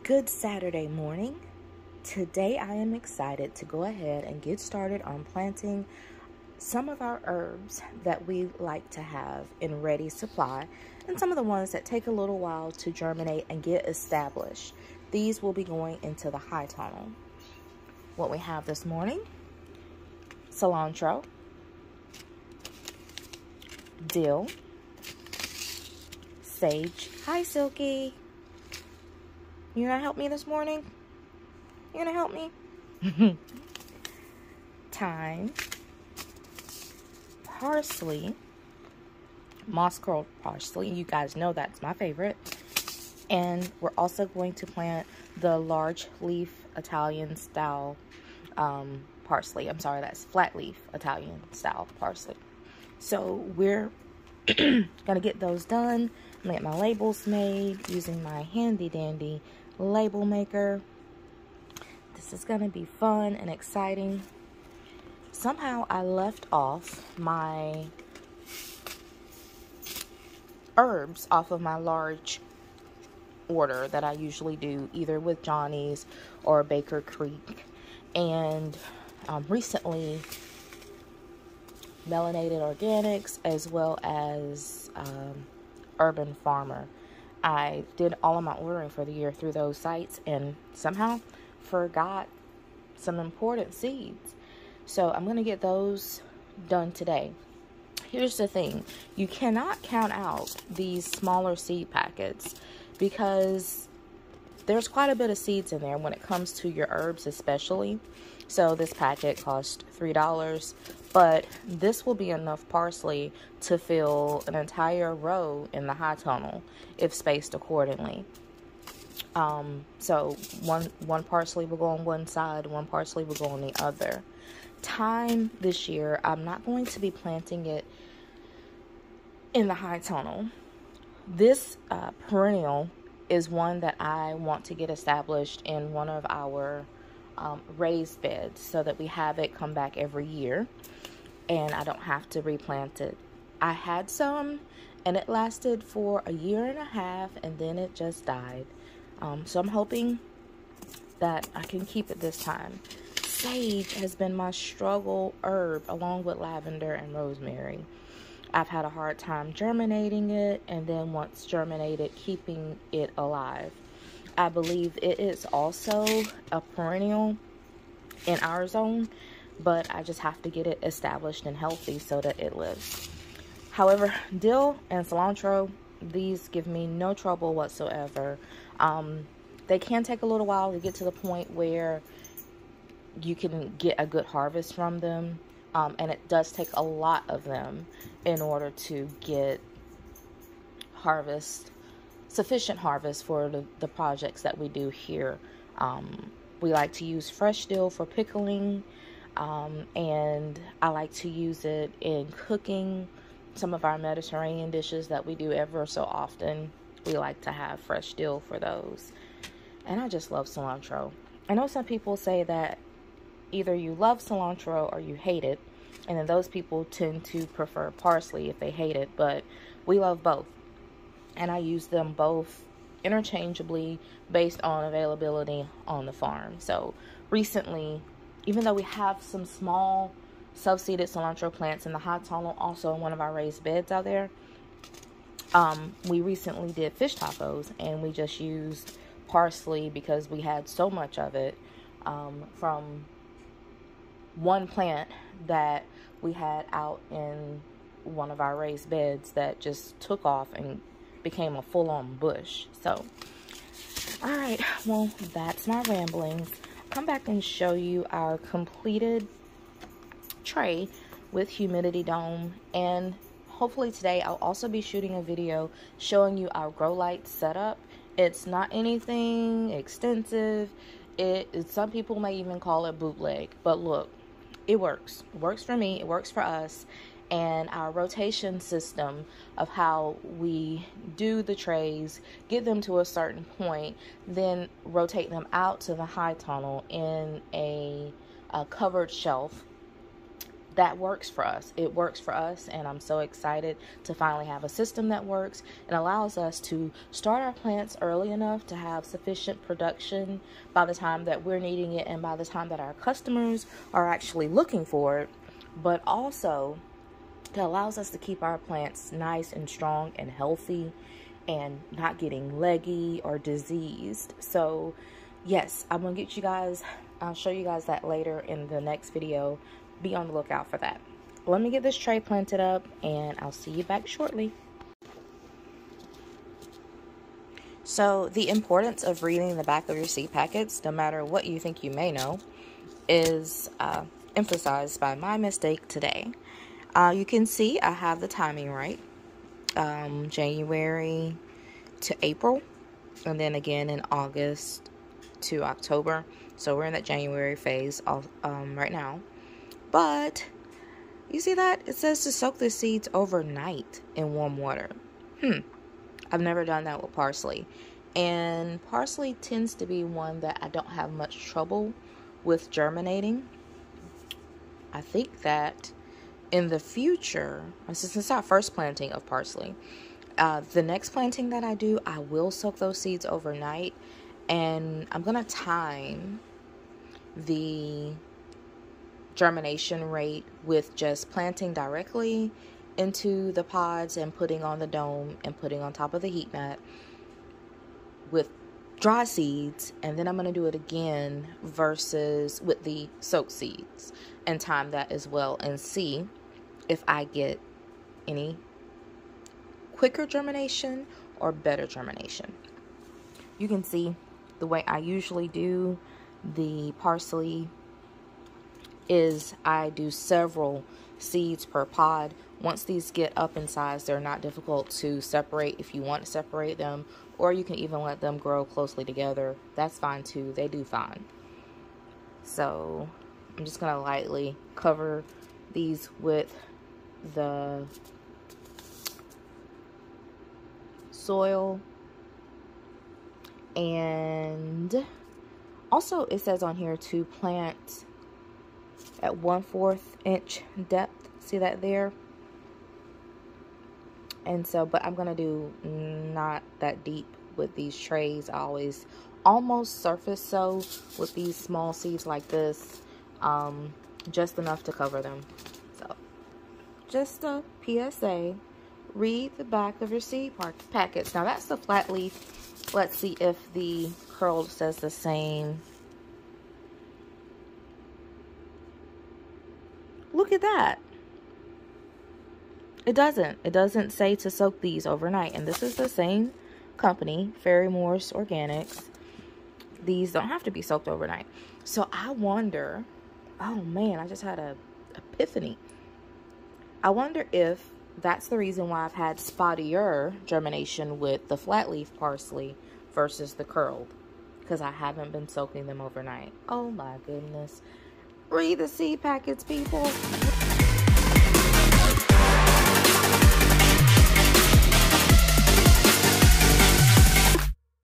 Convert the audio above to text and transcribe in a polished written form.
Good Saturday morning. Today I am excited to go ahead and get started on planting some of our herbs that we like to have in ready supply and some of the ones that take a little while to germinate and get established. These will be going into the high tunnel. What we have this morning: cilantro, dill, sage. Hi, Silky. You gonna help me this morning? You gonna help me? Thyme, parsley, moss curled parsley. You guys know that's my favorite. And we're also going to plant the large leaf Italian style parsley. I'm sorry, that's flat leaf Italian style parsley. So we're gonna get those done. I'm gonna get my labels made using my handy dandy label maker. This is gonna be fun and exciting. Somehow I left off my herbs off of my large order that I usually do either with Johnny's or Baker Creek, and recently Melanated Organics as well as Urban Farmer. I did all of my ordering for the year through those sites and somehow forgot some important seeds. So I'm going to get those done today. Here's the thing. You cannot count out these smaller seed packets because there's quite a bit of seeds in there when it comes to your herbs especially. So this packet cost $3, but this will be enough parsley to fill an entire row in the high tunnel if spaced accordingly. So one parsley will go on one side, one parsley will go on the other. Thyme this year, I'm not going to be planting it in the high tunnel. This perennial is one that I want to get established in one of our raised beds so that we have it come back every year and I don't have to replant it. I had some and it lasted for a year and a half and then it just died. So I'm hoping that I can keep it this time. Sage has been my struggle herb along with lavender and rosemary. I've had a hard time germinating it, and then once germinated, keeping it alive. I believe it is also a perennial in our zone, but I just have to get it established and healthy so that it lives. However, dill and cilantro, these give me no trouble whatsoever. They can take a little while to get to the point where you can get a good harvest from them. And it does take a lot of them in order to get sufficient harvest for the projects that we do here. We like to use fresh dill for pickling, and I like to use it in cooking some of our Mediterranean dishes that we do ever so often. We like to have fresh dill for those. And I just love cilantro. I know some people say that either you love cilantro or you hate it, and then those people tend to prefer parsley if they hate it, but we love both, and I use them both interchangeably based on availability on the farm. So recently, even though we have some small self-seeded cilantro plants in the high tunnel, also in one of our raised beds out there, we recently did fish tacos and we just used parsley because we had so much of it from one plant that we had out in one of our raised beds that just took off and became a full-on bush. So, all right, well, that's my ramblings. Come back and show you our completed tray with humidity dome, and hopefully today I'll also be shooting a video showing you our grow light setup. It's not anything extensive. Some people may even call it bootleg, but look, it works. It works for me. It works for us. And our rotation system of how we do the trays, get them to a certain point, then rotate them out to the high tunnel in a covered shelf. that works for us. It works for us, and I'm so excited to finally have a system that works and allows us to start our plants early enough to have sufficient production by the time that we're needing it and by the time that our customers are actually looking for it, but also it allows us to keep our plants nice and strong and healthy and not getting leggy or diseased. So yes, I'm gonna get you guys, I'll show you guys that later in the next video. Be on the lookout for that. Let me get this tray planted up and I'll see you back shortly. So the importance of reading the back of your seed packets, no matter what you think you may know, is emphasized by my mistake today. You can see I have the timing right. January to April, and then again in August to October. So we're in that January phase right now. But you see that? It says to soak the seeds overnight in warm water. I've never done that with parsley. And parsley tends to be one that I don't have much trouble with germinating. I think that in the future, since it's our first planting of parsley, the next planting that I do, I will soak those seeds overnight. And I'm going to time the germination rate with just planting directly into the pods and putting on the dome and putting on top of the heat mat with dry seeds, and then I'm going to do it again versus with the soaked seeds and time that as well and see if I get any quicker germination or better germination. You can see the way I usually do the parsley is I do several seeds per pod. Once these get up in size, they're not difficult to separate if you want to separate them, or you can even let them grow closely together. That's fine too. They do fine. So I'm just going to lightly cover these with the soil. And also it says on here to plant at 1/4 inch depth. See that there? And so, but I'm gonna do not that deep with these trays. I always almost surface sow with these small seeds like this, just enough to cover them. So just a PSA, read the back of your seed packets. Now that's the flat leaf. Let's see if the curled says the same. Look at that. It doesn't say to soak these overnight. And this is the same company, Fairy Moore's Organics. These don't have to be soaked overnight. So I wonder, oh man, I just had a epiphany. I wonder if that's the reason why I've had spottier germination with the flat leaf parsley versus the curled, because I haven't been soaking them overnight. Oh my goodness. Read the seed packets, people.